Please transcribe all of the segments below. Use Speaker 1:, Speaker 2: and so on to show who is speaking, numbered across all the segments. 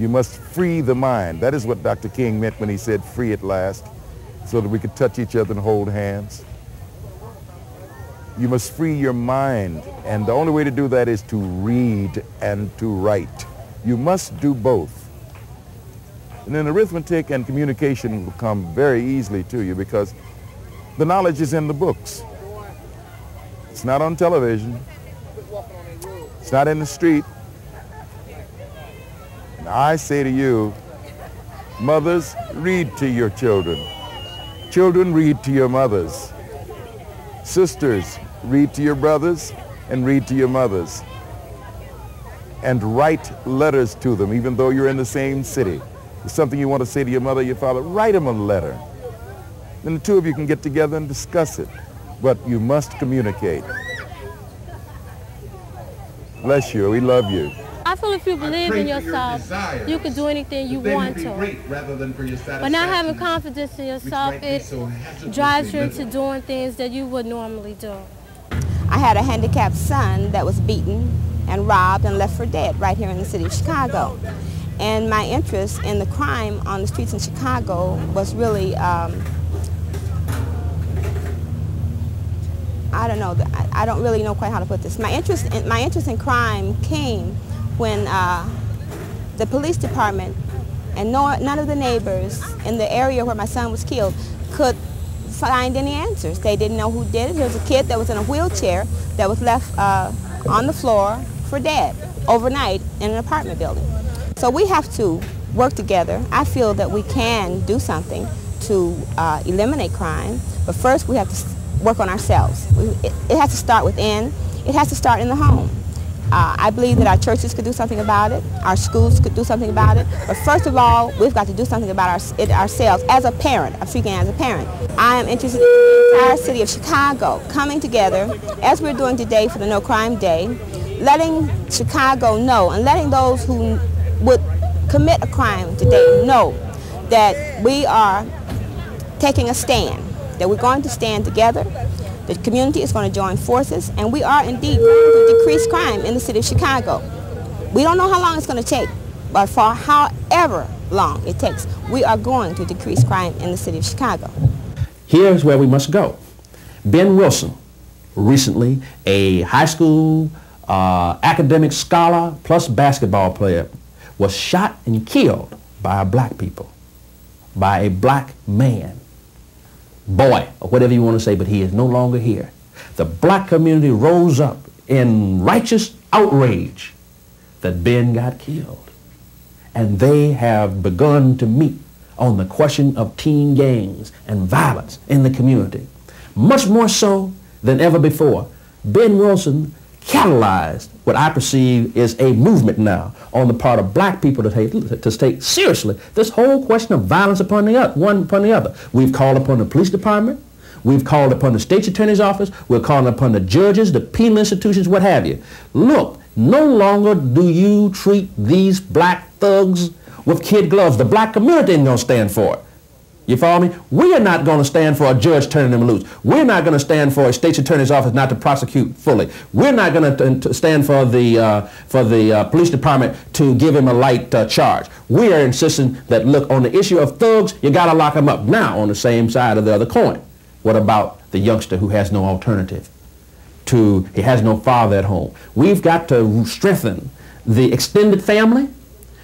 Speaker 1: You must free the mind. That is what Dr. King meant when he said free at last, so that we could touch each other and hold hands. You must free your mind, and the only way to do that is to read and to write. You must do both. And then arithmetic and communication will come very easily to you because the knowledge is in the books. It's not on television. It's not in the street. And I say to you, mothers, read to your children. Children, read to your mothers. Sisters, read to your brothers and read to your mothers. And write letters to them, even though you're in the same city. There's something you want to say to your mother, your father, write them a letter. Then the two of you can get together and discuss it. But you must communicate. Bless you. We love you.
Speaker 2: I feel if you believe in yourself, you can do anything you want to. But not having confidence in yourself, it drives you into doing things that you would normally do.
Speaker 3: I had a handicapped son that was beaten and robbed and left for dead right here in the city of Chicago. And my interest in the crime on the streets in Chicago was really, I don't know, I don't really know quite how to put this. My interest in crime came when the police department and none of the neighbors in the area where my son was killed could find any answers. They didn't know who did it. There was a kid that was in a wheelchair that was left on the floor for dead overnight in an apartment building. So we have to work together. I feel that we can do something to eliminate crime, but first we have to work on ourselves. It has to start within. It has to start in the home. I believe that our churches could do something about it, our schools could do something about it, but first of all, we've got to do something about it ourselves. As a parent, I'm speaking as a parent, I am interested in the entire city of Chicago coming together, as we're doing today for the No Crime Day, letting Chicago know and letting those who would commit a crime today know that we are taking a stand, that we're going to stand together. The community is going to join forces, and we are indeed going to decrease crime in the city of Chicago. We don't know how long it's going to take, but for however long it takes, we are going to decrease crime in the city of Chicago.
Speaker 4: Here's where we must go. Ben Wilson, recently a high school academic scholar plus basketball player, was shot and killed by black people, by a black man. Boy, or whatever you want to say, but he is no longer here. The black community rose up in righteous outrage that Ben got killed. And they have begun to meet on the question of teen gangs and violence in the community. Much more so than ever before. Ben Wilson catalyzed what I perceive is a movement now on the part of black people to take seriously this whole question of violence upon the other, one upon the other. We've called upon the police department, we've called upon the state's attorney's office, we're calling upon the judges, the penal institutions, what have you. Look, no longer do you treat these black thugs with kid gloves. The black community ain't gonna stand for it. You follow me? We are not going to stand for a judge turning them loose. We're not going to stand for a state's attorney's office not to prosecute fully. We're not going to stand for the police department to give him a light charge. We are insisting that, look, on the issue of thugs, you got to lock them up. Now, on the same side of the other coin, what about the youngster who has no alternative? He has no father at home. We've got to strengthen the extended family.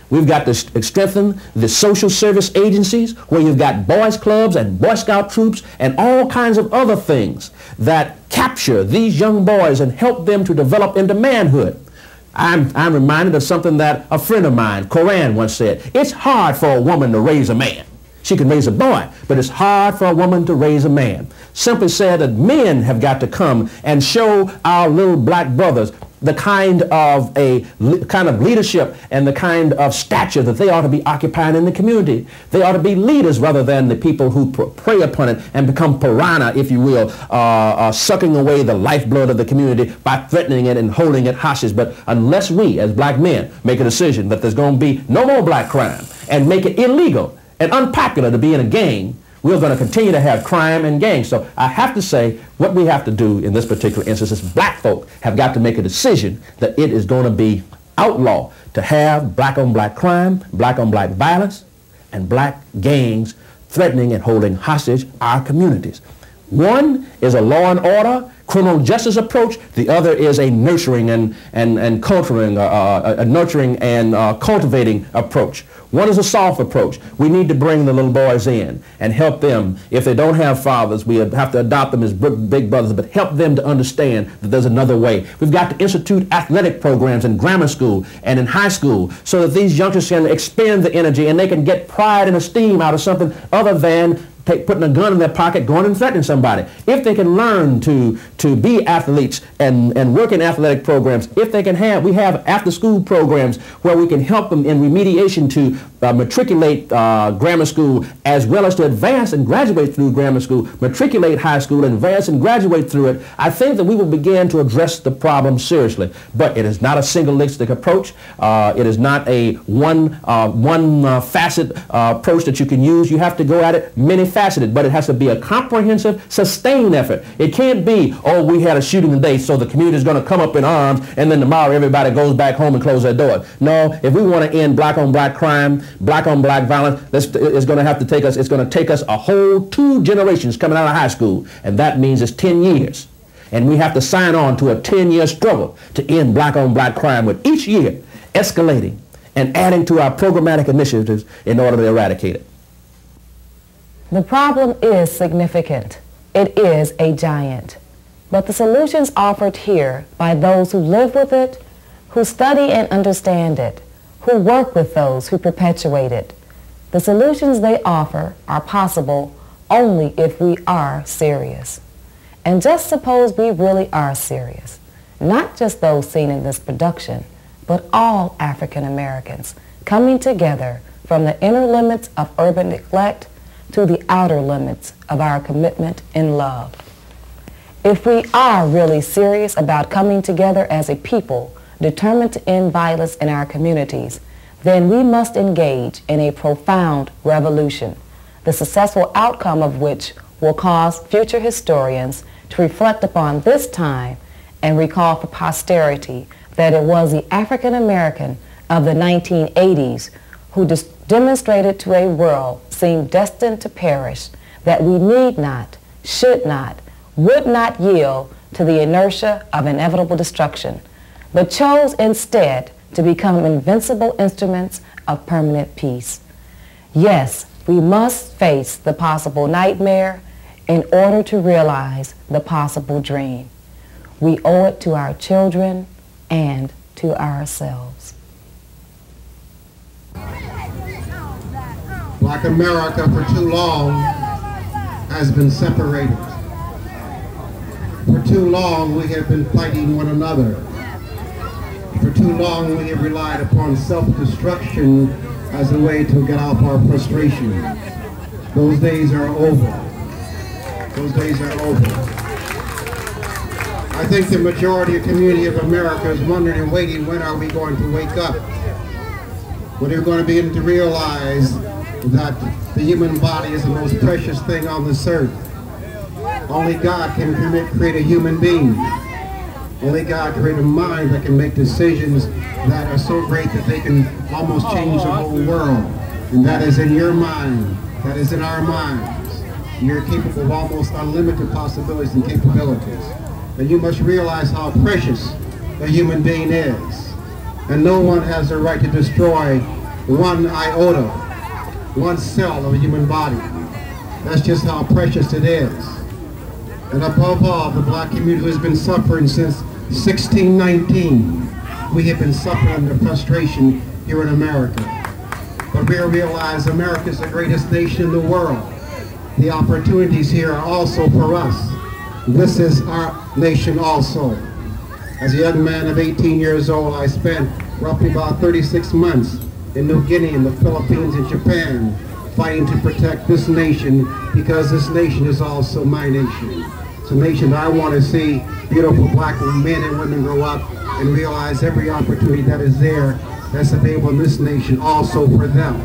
Speaker 4: We've got to strengthen the social service agencies where you've got boys clubs and Boy Scout troops and all kinds of other things that capture these young boys and help them to develop into manhood. I'm reminded of something that a friend of mine, Koran, once said. It's hard for a woman to raise a man. She can raise a boy, but it's hard for a woman to raise a man. Simply said that men have got to come and show our little black brothers the kind of leadership and the kind of stature that they ought to be occupying in the community. They ought to be leaders rather than the people who prey upon it and become piranha, if you will, sucking away the lifeblood of the community by threatening it and holding it hostage. But unless we, as black men, make a decision that there's going to be no more black crime and make it illegal and unpopular to be in a gang, we're going to continue to have crime and gangs. So I have to say, what we have to do in this particular instance is black folk have got to make a decision that it is going to be outlaw to have black-on-black crime, black-on-black violence, and black gangs threatening and holding hostage our communities. One is a law and order, criminal justice approach. The other is a nurturing and cultivating approach. One is a soft approach. We need to bring the little boys in and help them. If they don't have fathers, we have to adopt them as big brothers, but help them to understand that there's another way. We've got to institute athletic programs in grammar school and in high school so that these youngsters can expend the energy and they can get pride and esteem out of something other than putting a gun in their pocket, going and threatening somebody. If they can learn to be athletes and work in athletic programs, if they can we have after-school programs where we can help them in remediation to matriculate grammar school as well as to advance and graduate through grammar school, matriculate high school, and advance and graduate through it, I think that we will begin to address the problem seriously. But it is not a single-listic approach. It is not a one-facet approach that you can use. You have to go at it many-faceted, but it has to be a comprehensive, sustained effort. It can't be, oh, we had a shooting today, so the community is going to come up in arms, and then tomorrow everybody goes back home and close their door. No, if we want to end black-on-black crime, black-on-black violence, it's going to take us a whole 2 generations coming out of high school, and that means it's 10 years. And we have to sign on to a 10-year struggle to end black-on-black crime, with each year escalating and adding to our programmatic initiatives in order to eradicate it.
Speaker 5: The problem is significant. It is a giant. But the solutions offered here by those who live with it, who study and understand it, who work with those who perpetuate it, the solutions they offer are possible only if we are serious. And just suppose we really are serious, not just those seen in this production, but all African Americans coming together from the inner limits of urban neglect to the outer limits of our commitment in love. If we are really serious about coming together as a people determined to end violence in our communities, then we must engage in a profound revolution, the successful outcome of which will cause future historians to reflect upon this time and recall for posterity that it was the African American of the 1980s who demonstrated to a world seemed destined to perish that we need not, should not, would not yield to the inertia of inevitable destruction, but chose instead to become invincible instruments of permanent peace. Yes, we must face the possible nightmare in order to realize the possible dream. We owe it to our children and to ourselves.
Speaker 6: Black America for too long has been separated. For too long we have been fighting one another. For too long we have relied upon self-destruction as a way to get off our frustration. Those days are over. Those days are over. I think the majority of community of America is wondering and waiting, when are we going to wake up? When are we going to begin to realize that the human body is the most precious thing on this earth? Only God can create a human being. Only God can create a mind that can make decisions that are so great that they can almost change the whole world. And that is in your mind. That is in our minds. You're capable of almost unlimited possibilities and capabilities. And you must realize how precious a human being is. And no one has the right to destroy one iota, one cell of a human body. That's just how precious it is. And above all, the black community has been suffering since 1619. We have been suffering under frustration here in America. But we realize America is the greatest nation in the world. The opportunities here are also for us. This is our nation also. As a young man of 18 years old, I spent roughly about 36 months in New Guinea, in the Philippines, and Japan, fighting to protect this nation, because this nation is also my nation. It's a nation that I want to see beautiful black men and women grow up and realize every opportunity that is there that's available in this nation also for them.